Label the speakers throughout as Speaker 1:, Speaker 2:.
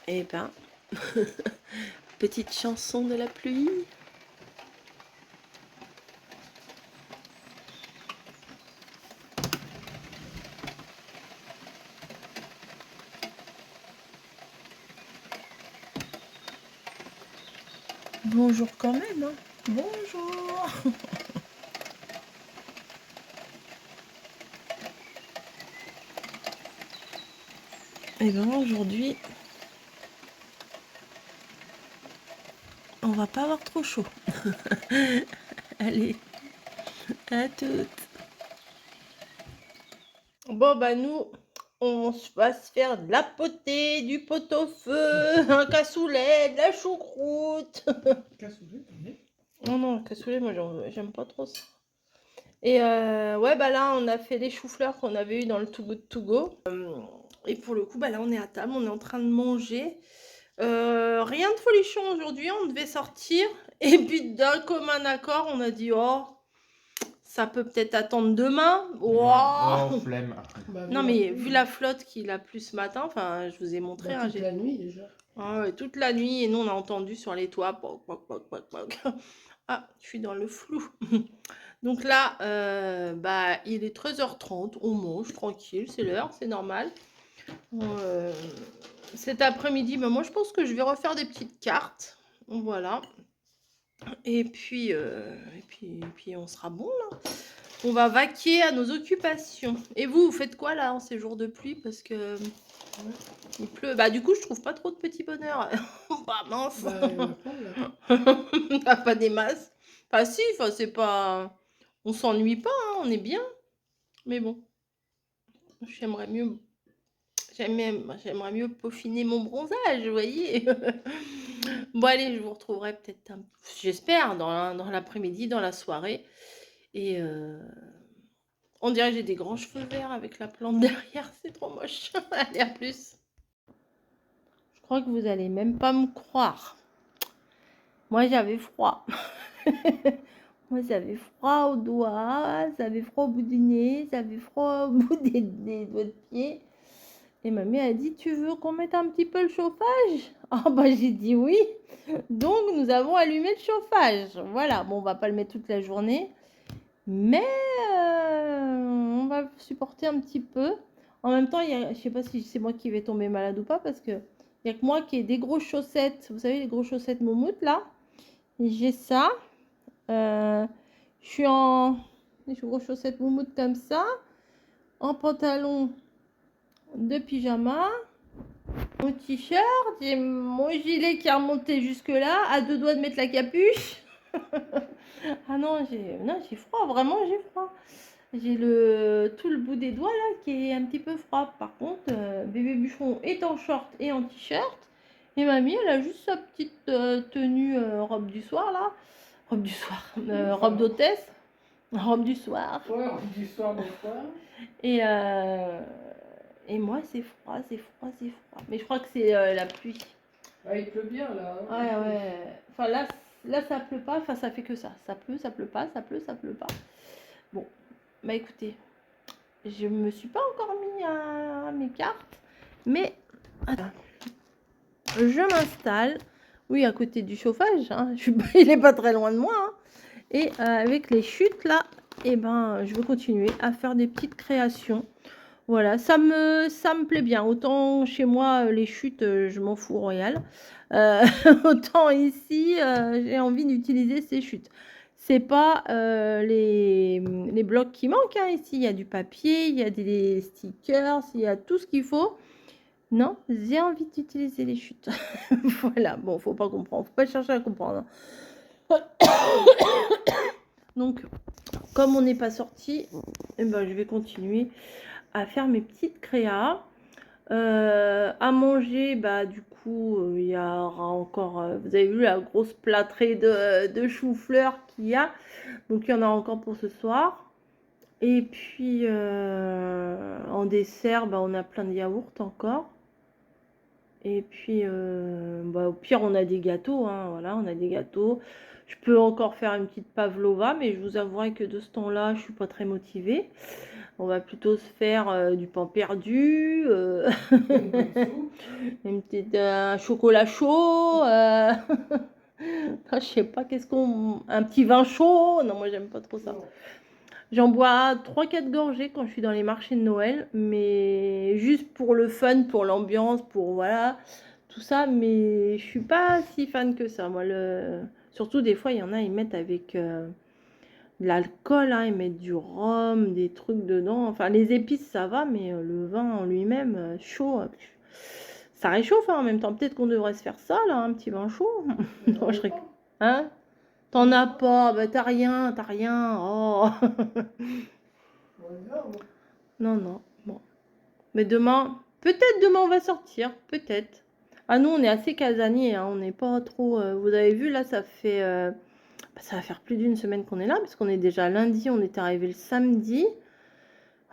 Speaker 1: Eh ben, petite chanson de la pluie. Bonjour quand même, hein. Bonjour. Et ben aujourd'hui, on va pas avoir trop chaud. Allez, à toutes. Bon bah nous, on va se faire de la potée, du pot-au-feu, un cassoulet, de la choucroute.
Speaker 2: Cassoulet, t'en es?
Speaker 1: Non, non, cassoulet, moi j'aime pas trop ça. Et ouais, bah là, on a fait les choux-fleurs qu'on avait eu dans le Too Good To Go. Et pour le coup, bah là, on est à table, on est en train de manger. Rien de folichon aujourd'hui, on devait sortir. Et puis d'un commun accord, on a dit, oh, ça peut peut-être attendre demain.
Speaker 2: Oh,
Speaker 1: Oh
Speaker 2: flemme.
Speaker 3: Bah,
Speaker 1: non, mais vu la flotte qu'il a plu ce matin, enfin, je vous ai montré.
Speaker 3: bah,
Speaker 1: Hein,
Speaker 3: toute la nuit déjà.
Speaker 1: Ah ouais, toute la nuit, et nous, on a entendu sur les toits. Poc, poc, poc, poc, poc. Ah, je suis dans le flou. Donc là, bah, il est 13h30, on mange tranquille, c'est l'heure, c'est normal. Cet après-midi, bah, moi je pense que je vais refaire des petites cartes. Voilà. Et puis, on sera bon là. On va vaquer à nos occupations. Et vous faites quoi là en ces jours de pluie? Parce que il pleut. Bah du coup, je trouve pas trop de petit bonheur. Bah mince.
Speaker 3: Bah, il y en a plein là.
Speaker 1: Ah, pas des masses. Enfin si, enfin c'est pas. On s'ennuie pas, hein, on est bien. Mais bon, j'aimerais mieux, j'aimerais mieux peaufiner mon bronzage, vous voyez. Bon allez, je vous retrouverai peut-être, j'espère, dans l'après-midi, dans la soirée. Et on dirait que j'ai des grands cheveux verts avec la plante derrière, c'est trop moche. Allez, à plus. Je crois que vous allez même pas me croire. Moi, j'avais froid. Moi, j'avais froid aux doigts, j'avais froid au bout du nez, j'avais froid au bout des doigts de pied. Et mamie a dit, tu veux qu'on mette un petit peu le chauffage? Ah bah j'ai dit oui. Donc nous avons allumé le chauffage. Voilà, bon on va pas le mettre toute la journée. Mais on va supporter un petit peu. En même temps, je sais pas si c'est moi qui vais tomber malade ou pas, parce que il y a que moi qui ai des grosses chaussettes. Vous savez, les grosses chaussettes moumoutes là. J'ai ça. Je suis en des grosses chaussettes moumoutes comme ça. En pantalon de pyjama. Mon t-shirt, j'ai mon gilet qui est remonté jusque là, à deux doigts de mettre la capuche. Ah non, j'ai froid, vraiment j'ai froid. J'ai tout le bout des doigts là qui est un petit peu froid. Par contre, bébé bûcheron est en short et en t-shirt. Et mamie, elle a juste sa petite tenue robe du soir là. Robe du soir, robe d'hôtesse. Robe du soir.
Speaker 3: Ouais, du soir des fois.
Speaker 1: Et, et moi, c'est froid, c'est froid, c'est froid. Mais je crois que c'est la pluie.
Speaker 3: Ah, il pleut bien là. Hein.
Speaker 1: Ouais, ouais. Enfin, là, ça pleut pas. Enfin, ça fait que ça. Ça pleut pas, ça pleut, ça pleut pas. Bon, bah écoutez, je me suis pas encore mis à mes cartes. Mais, attends. Je m'installe. Oui, à côté du chauffage. Hein. Il est pas très loin de moi. Hein. Et avec les chutes là, et ben, je vais continuer à faire des petites créations. Voilà, ça me plaît bien. Autant chez moi, les chutes, je m'en fous royal. Autant ici, j'ai envie d'utiliser ces chutes. C'est pas les blocs qui manquent. Hein, ici, il y a du papier, il y a des stickers, il y a tout ce qu'il faut. Non, j'ai envie d'utiliser les chutes. Voilà, bon, faut pas comprendre, faut pas chercher à comprendre. Donc, comme on n'est pas sorti, eh ben, je vais continuer à faire mes petites créas. À manger, bah du coup, il y aura encore, vous avez vu la grosse plâtrée de chou-fleur qu'il y a. Donc il y en a encore pour ce soir. Et puis en dessert, bah, on a plein de yaourts encore. Et puis bah, au pire, on a des gâteaux. Hein, voilà, on a des gâteaux. Je peux encore faire une petite pavlova, mais je vous avouerai que de ce temps-là, je suis pas très motivée. On va plutôt se faire du pain perdu,
Speaker 3: Une bonne soupe.
Speaker 1: une petite, un chocolat chaud, je sais pas, qu'est-ce qu'on... Un petit vin chaud. Non, moi, j'aime pas trop ça.
Speaker 3: Non.
Speaker 1: J'en bois 3-4 gorgées quand je suis dans les marchés de Noël, mais juste pour le fun, pour l'ambiance, pour voilà, tout ça, mais je suis pas si fan que ça. Moi, surtout des fois, il y en a, ils mettent avec de l'alcool, hein, ils mettent du rhum, des trucs dedans. Enfin, les épices, ça va, mais le vin en lui-même, chaud, ça réchauffe hein, en même temps. Peut-être qu'on devrait se faire ça, là, un petit vin chaud. Non, je rigole. Hein? T'en as pas, bah t'as rien, t'as rien. Oh. Non, non. Bon. Mais demain, peut-être demain on va sortir, peut-être. Ah nous on est assez casanier, hein, on n'est pas trop. Vous avez vu là, ça va faire plus d'une semaine qu'on est là, parce qu'on est déjà lundi, on est arrivé le samedi.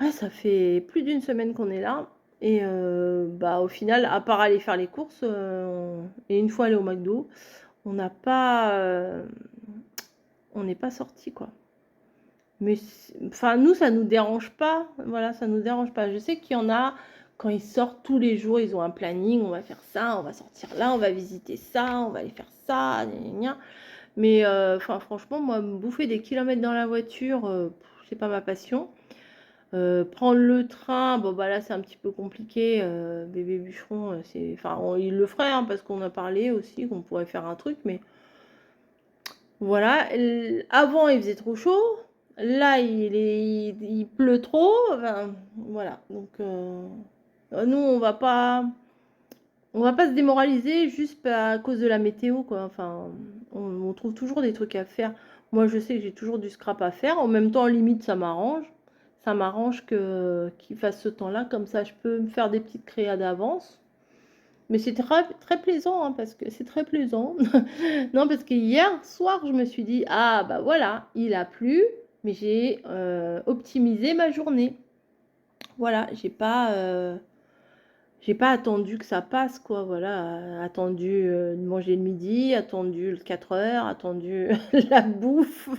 Speaker 1: Ouais, ça fait plus d'une semaine qu'on est là. Et bah au final, à part aller faire les courses, et une fois aller au McDo, on n'a pas, on n'est pas sorti quoi. Mais enfin, nous, ça nous dérange pas. Voilà, ça nous dérange pas. Je sais qu'il y en a, quand ils sortent tous les jours, ils ont un planning. On va faire ça, on va sortir là, on va visiter ça, on va aller faire ça. Gna, gna, gna. Mais enfin, franchement, moi, me bouffer des kilomètres dans la voiture, c'est pas ma passion. Prendre le train, bon, bah là, c'est un petit peu compliqué. Bébé bûcheron, enfin, il le ferait, hein, parce qu'on a parlé aussi qu'on pourrait faire un truc, mais voilà. Avant, il faisait trop chaud. Là, il pleut trop. Enfin, voilà. Donc, nous, on va pas se démoraliser juste à cause de la météo, quoi. Enfin, on trouve toujours des trucs à faire. Moi, je sais que j'ai toujours du scrap à faire. En même temps, limite, ça m'arrange. Ça m'arrange qu'il fasse ce temps-là. Comme ça, je peux me faire des petites créas d'avance. Mais c'est très, très plaisant, hein, parce que c'est très plaisant. Non, parce que hier soir, je me suis dit, ah bah voilà, il a plu, mais j'ai optimisé ma journée. Voilà, j'ai pas attendu que ça passe, quoi. Voilà, attendu de manger le midi, attendu le 4 heures, attendu la bouffe,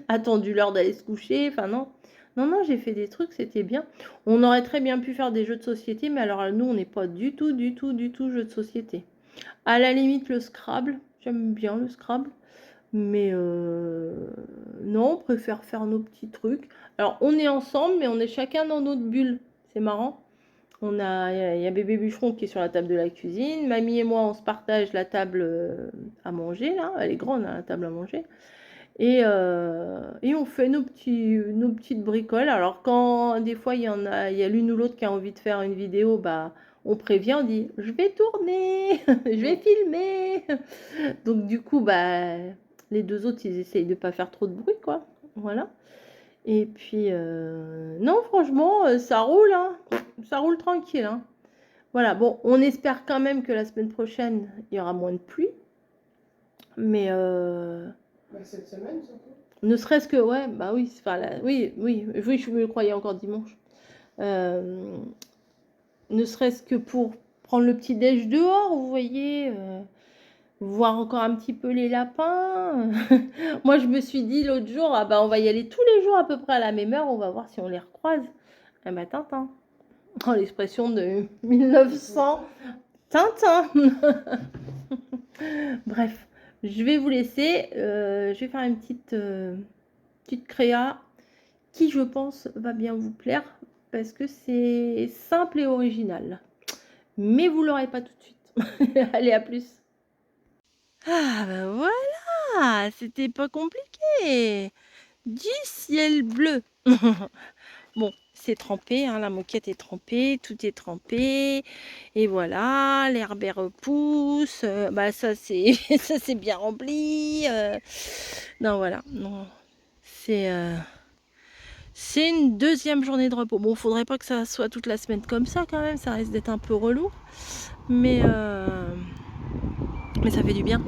Speaker 1: attendu l'heure d'aller se coucher. Enfin, non. Non, non, j'ai fait des trucs, c'était bien. On aurait très bien pu faire des jeux de société, mais alors nous, on n'est pas du tout, du tout, du tout jeux de société. À la limite, le Scrabble, j'aime bien le Scrabble. Mais non, on préfère faire nos petits trucs. Alors, on est ensemble, mais on est chacun dans notre bulle. C'est marrant. Il y a bébé bûcheron qui est sur la table de la cuisine. Mamie et moi, on se partage la table à manger, là. Elle est grande, hein, la table à manger. Et on fait nos petites bricoles. Alors, quand des fois, il y a l'une ou l'autre qui a envie de faire une vidéo, bah, on prévient, on dit, je vais tourner, je vais filmer. Donc, du coup, bah, les deux autres, ils essayent de pas faire trop de bruit, quoi. Voilà. Et puis, non, franchement, ça roule, hein. Ça roule tranquille, hein. Voilà, bon, on espère quand même que la semaine prochaine, il y aura moins de pluie. Mais
Speaker 3: Bah, cette semaine, surtout.
Speaker 1: ne serait-ce que, ouais, bah oui, oui, oui, oui, je me croyais encore dimanche. Ne serait-ce que pour prendre le petit déj dehors, vous voyez, voir encore un petit peu les lapins. Moi, je me suis dit l'autre jour, ah bah, on va y aller tous les jours à peu près à la même heure, on va voir si on les recroise. Ah bah, Tintin. Oh, l'expression de 1900. Tintin. Bref, je vais vous laisser. Je vais faire une petite créa qui, je pense, va bien vous plaire parce que c'est simple et original. Mais vous l'aurez pas tout de suite. Allez, à plus. Ah ben voilà, c'était pas compliqué. Du ciel bleu. Bon, c'est trempé, hein, la moquette est trempée, tout est trempé. Et voilà, l'herbe repousse. Bah ça c'est ça c'est bien rempli. Non voilà, non. C'est une deuxième journée de repos. Bon, faudrait pas que ça soit toute la semaine comme ça quand même, ça risque d'être un peu relou. Mais ça fait du bien.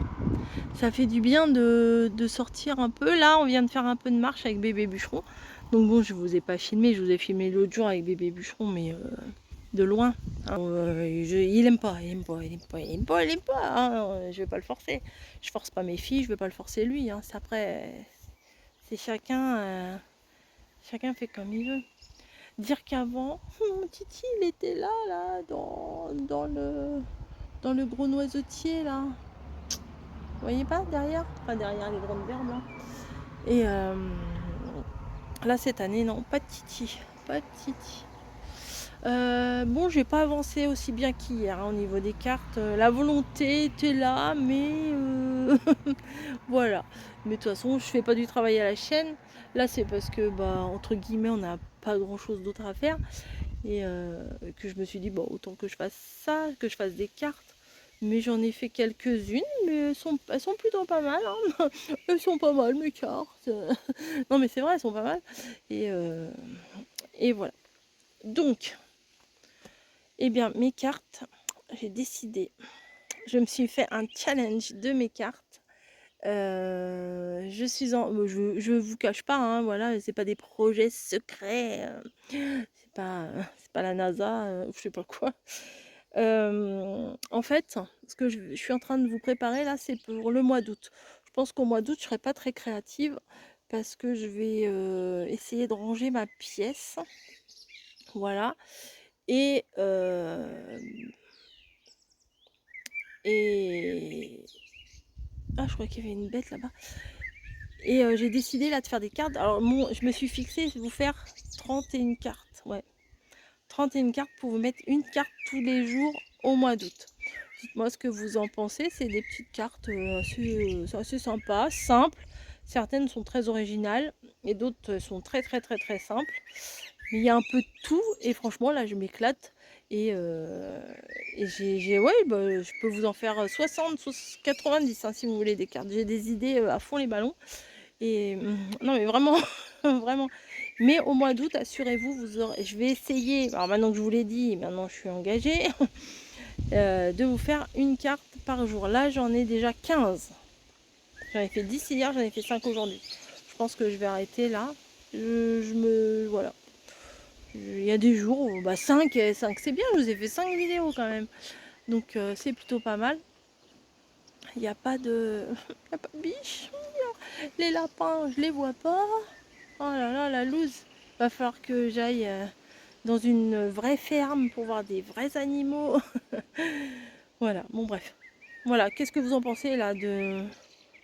Speaker 1: Ça fait du bien de sortir un peu. Là, on vient de faire un peu de marche avec bébé bûcheron. Donc bon, je vous ai pas filmé, je vous ai filmé l'autre jour avec bébé bûcheron, mais de loin. Hein. Il aime pas, il aime pas, il aime pas, il aime pas, il aime pas. Hein. Je vais pas le forcer. Je force pas mes filles, je vais pas le forcer lui. Hein. C'est après, c'est chacun fait comme il veut. dire qu'avant, mon Titi, il était là, dans le gros noisetier, là. Vous voyez pas, derrière? Enfin, derrière les grandes herbes, là. Et là, cette année, non, pas de Titi. Pas de Titi. Bon, j'ai pas avancé aussi bien qu'hier hein, au niveau des cartes. La volonté était là, mais voilà. Mais de toute façon, je fais pas du travail à la chaîne. Là, c'est parce que, bah, entre guillemets, on n'a pas grand chose d'autre à faire. Et que je me suis dit, bon, autant que je fasse ça, que je fasse des cartes. Mais j'en ai fait quelques-unes, mais elles sont plutôt pas mal. Hein. Elles sont pas mal, mes cartes. Non, mais c'est vrai, elles sont pas mal. Et voilà. Donc, eh bien, mes cartes, j'ai décidé. Je me suis fait un challenge de mes cartes. Je suis en. Je vous cache pas, hein, voilà, c'est pas des projets secrets. C'est pas la NASA, je sais pas quoi. En fait, ce que je suis en train de vous préparer là, c'est pour le mois d'août. Je pense qu'au mois d'août, je serai pas très créative parce que je vais essayer de ranger ma pièce. Voilà. Et, et... Ah, je crois qu'il y avait une bête là-bas. Et j'ai décidé là de faire des cartes. Alors, je me suis fixé de vous faire 31 cartes. Ouais. 31 cartes pour vous mettre une carte tous les jours au mois d'août. Dites-moi ce que vous en pensez. C'est des petites cartes assez sympas, simples. Certaines sont très originales et d'autres sont très très très très simples. Mais il y a un peu de tout et franchement là je m'éclate. Et, ouais, bah, je peux vous en faire 60, 90 hein, si vous voulez des cartes. J'ai des idées à fond les ballons. Et non mais vraiment, vraiment. Mais au mois d'août, assurez-vous, vous aurez. Je vais essayer, alors maintenant que je vous l'ai dit, maintenant je suis engagée, de vous faire une carte par jour. Là j'en ai déjà 15. J'en ai fait 10 hier, j'en ai fait 5 aujourd'hui. Je pense que je vais arrêter là. Voilà. Il y a des jours où 5 c'est bien, je vous ai fait 5 vidéos quand même. Donc c'est plutôt pas mal. Il n'y a pas de. Il n'y a pas de biche. Les lapins, je les vois pas. Oh là là, la loose. Va falloir que j'aille dans une vraie ferme pour voir des vrais animaux. Voilà, bon bref. Voilà, qu'est-ce que vous en pensez là de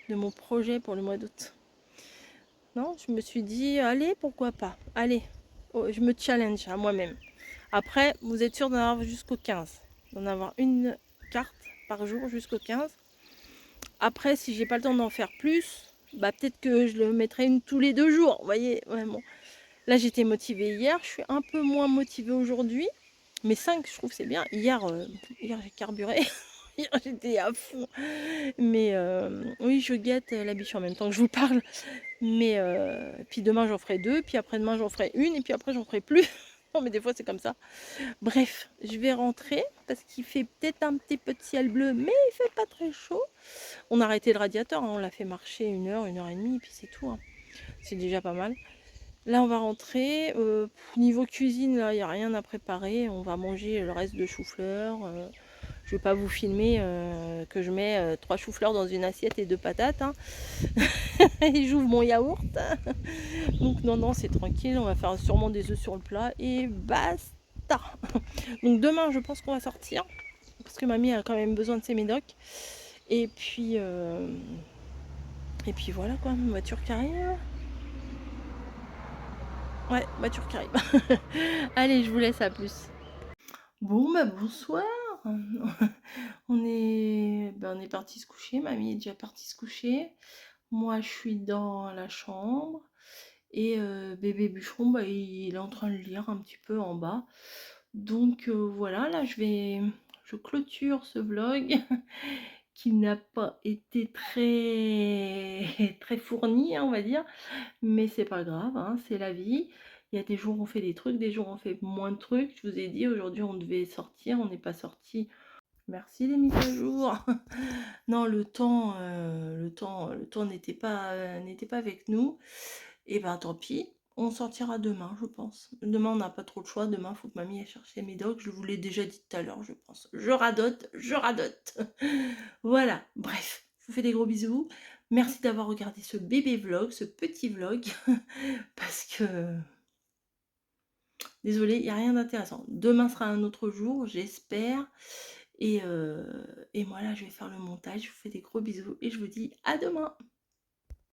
Speaker 1: mon projet pour le mois d'août? Non, je me suis dit, allez, pourquoi pas. Allez, oh, je me challenge à moi-même. Après, vous êtes sûr d'en avoir jusqu'au 15. D'en avoir une carte par jour jusqu'au 15. Après, si j'ai pas le temps d'en faire plus, bah peut-être que je le mettrai une tous les 2 jours. Vous voyez, ouais, bon. Là, j'étais motivée hier. Je suis un peu moins motivée aujourd'hui. Mais 5, je trouve c'est bien. Hier j'ai carburé. Hier, j'étais à fond. Mais oui, je guette la biche en même temps que je vous parle. Mais puis demain, j'en ferai 2. Puis après-demain, j'en ferai une. Et puis après, j'en ferai plus. Non, mais des fois, c'est comme ça. Bref, je vais rentrer parce qu'il fait peut-être un petit peu de ciel bleu, mais il fait pas très chaud. On a arrêté le radiateur, hein, on l'a fait marcher 1 heure et demie, et puis c'est tout. Hein. C'est déjà pas mal. Là, on va rentrer. Niveau cuisine, là, il n'y a rien à préparer. On va manger le reste de chou-fleur. Je ne vais pas vous filmer que je mets 3 choux-fleurs dans une assiette et 2 patates. Hein. Et j'ouvre mon yaourt. Donc non, non, c'est tranquille. On va faire sûrement des œufs sur le plat. Et basta. Donc demain, je pense qu'on va sortir. Parce que mamie a quand même besoin de ses médocs. Et puis voilà quoi, une voiture qui arrive. Ouais, voiture qui arrive. Allez, je vous laisse, à plus. Bon, bah bonsoir. On est parti se coucher. Mamie est déjà partie se coucher. Moi, je suis dans la chambre. Et bébé bûcheron, bah, il est en train de lire un petit peu en bas. Donc voilà, là, je clôture ce vlog qui n'a pas été très, très fourni, hein, on va dire. Mais c'est pas grave, hein, c'est la vie. Il y a des jours où on fait des trucs, des jours où on fait moins de trucs. Je vous ai dit, aujourd'hui on devait sortir, on n'est pas sorti. Merci les mises à jour. Non, le temps n'était pas avec nous. Et ben tant pis, on sortira demain, je pense. Demain on n'a pas trop le choix. Demain il faut que mamie aille chercher mes dogs. Je vous l'ai déjà dit tout à l'heure, je pense. Je radote, je radote. Voilà, bref, je vous fais des gros bisous. Merci d'avoir regardé ce bébé vlog, ce petit vlog, parce que Désolée, il y a rien d'intéressant. Demain sera un autre jour, j'espère et moi là, je vais faire le montage. Je vous fais des gros bisous et je vous dis à demain.